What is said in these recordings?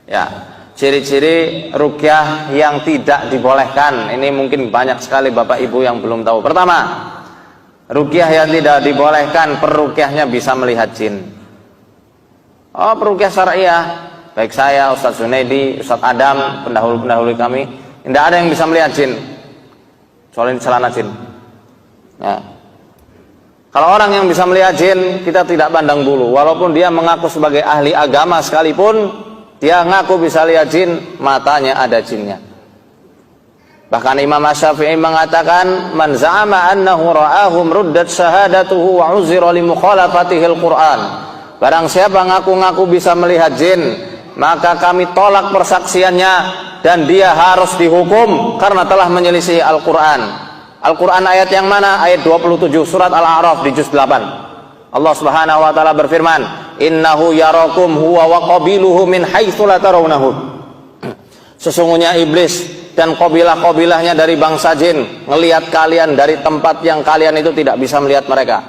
Ya, ciri-ciri ruqyah yang tidak dibolehkan. Ini mungkin banyak sekali Bapak Ibu yang belum tahu. Pertama, ruqyah yang tidak dibolehkan, peruqyahnya bisa melihat jin. Oh, peruqyah syariah, baik saya, Ustaz Zunaidi, Ustaz Adam, pendahulu-pendahulu kami, tidak ada yang bisa melihat jin. Soalnya celana jin. Ya. Kalau orang yang bisa melihat jin, kita tidak pandang bulu. Walaupun dia mengaku sebagai ahli agama sekalipun, dia ngaku bisa lihat jin, matanya ada jinnya. Bahkan Imam Asy-Syafi'i mengatakan, man za'ama annahu ra'ahum ruddat syahadatuhu wa uzira li mukhalafatihil Qur'an. Barang siapa ngaku-ngaku bisa melihat jin, maka kami tolak persaksiannya dan dia harus dihukum karena telah menyelisih Al-Qur'an. Al-Qur'an ayat yang mana? Ayat 27 surat Al-A'raf di juz 8. Allah Subhanahu wa taala berfirman, "Innahu yarakum huwa wa qabiluhu min haitsu la tarawnahum." Sesungguhnya iblis dan kabilah-kabilahnya dari bangsa jin ngelihat kalian dari tempat yang kalian itu tidak bisa melihat mereka.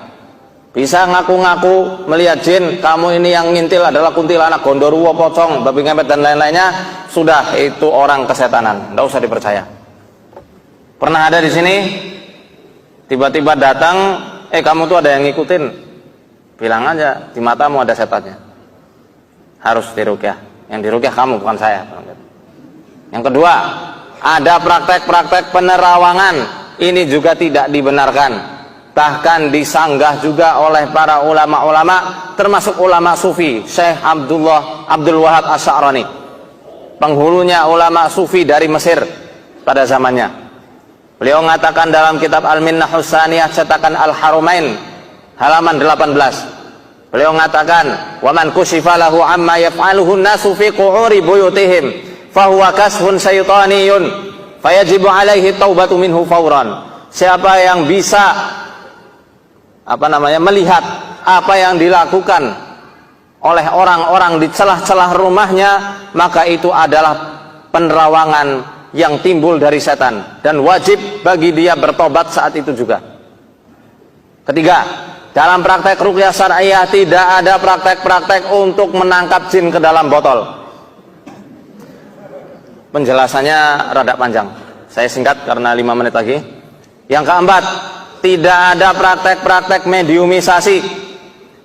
Bisa ngaku-ngaku melihat jin, kamu ini yang ngintil adalah kuntilanak, gondoruo, pocong, babi ngepet dan lain-lainnya, sudah itu orang kesetanan, tidak usah dipercaya. Pernah ada di sini tiba-tiba datang, kamu tuh ada yang ngikutin, bilang aja di matamu ada setannya, harus diruqyah. Yang diruqyah kamu, bukan saya. Yang kedua, ada praktek-praktek penerawangan, ini juga tidak dibenarkan. Bahkan disanggah juga oleh para ulama-ulama, termasuk ulama sufi, Syekh Abdul Wahab Asy'arani, penghulunya ulama sufi dari Mesir pada zamannya. Beliau mengatakan dalam kitab Al-Minnah Husaniyah cetakan Al-Harumain halaman 18. Beliau mengatakan, "Wa man kushifa lahu amma yaf'aluhu an-nasu fi qu'uri buyutihim, fa huwa kashfun syaitaniyun, fayajibu alaihi taubatu minhu fawran." Siapa yang bisa melihat apa yang dilakukan oleh orang-orang di celah-celah rumahnya, maka itu adalah penerawangan yang timbul dari setan dan wajib bagi dia bertobat saat itu juga. Ketiga, dalam praktek ruqyah syariah tidak ada praktek-praktek untuk menangkap jin ke dalam botol. Penjelasannya rada panjang, saya singkat karena 5 menit lagi. Yang keempat, tidak ada praktek-praktek mediumisasi,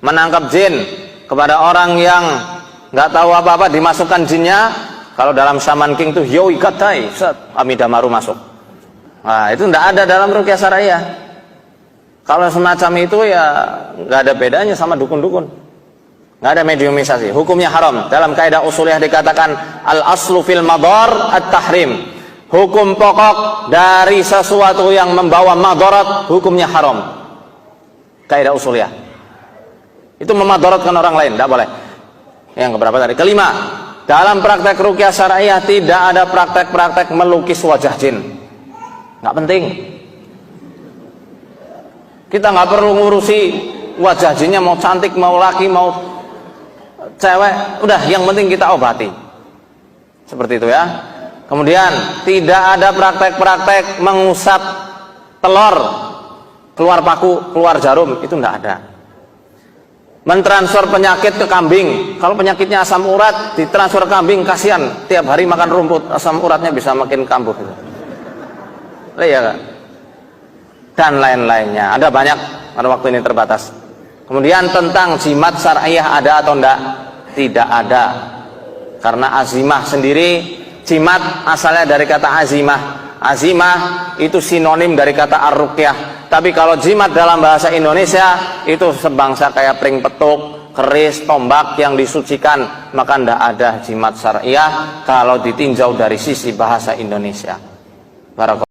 menangkap jin kepada orang yang nggak tahu apa-apa, dimasukkan jinnya. Kalau dalam Shaman King tuh yoi katai, Amidamaru masuk. Nah, itu nggak ada dalam ruqyah syariah. Kalau semacam itu ya nggak ada bedanya sama dukun-dukun. Nggak ada mediumisasi, hukumnya haram. Dalam kaidah usuliyah dikatakan al-aslu fil madar at-tahrim. Hukum pokok dari sesuatu yang membawa madarat, hukumnya haram. Kaidah usuliyah. Itu memadaratkan orang lain, tidak boleh. Yang keberapa tadi? Kelima, dalam praktek ruqyah syariah tidak ada praktek-praktek melukis wajah jin. Nggak penting. Kita nggak perlu ngurusi wajah jinnya mau cantik, mau laki, mau cewek. Udah, yang penting kita obati. Seperti itu ya. Kemudian tidak ada praktek-praktek mengusap telur, keluar paku, keluar jarum, itu tidak ada. Mentransfer penyakit ke kambing, kalau penyakitnya asam urat ditransfer ke kambing, kasihan tiap hari makan rumput, asam uratnya bisa makin kambuh. Ya, dan lain-lainnya, ada banyak, pada waktu ini terbatas. Kemudian tentang jimat syariah ada atau tidak? Tidak ada, karena azimah sendiri, jimat asalnya dari kata azimah. Azimah itu sinonim dari kata ar-ruqyah. Tapi kalau jimat dalam bahasa Indonesia itu sebangsa kayak pring petuk, keris, tombak yang disucikan. Maka tidak ada jimat syariah kalau ditinjau dari sisi bahasa Indonesia. Barakallahu.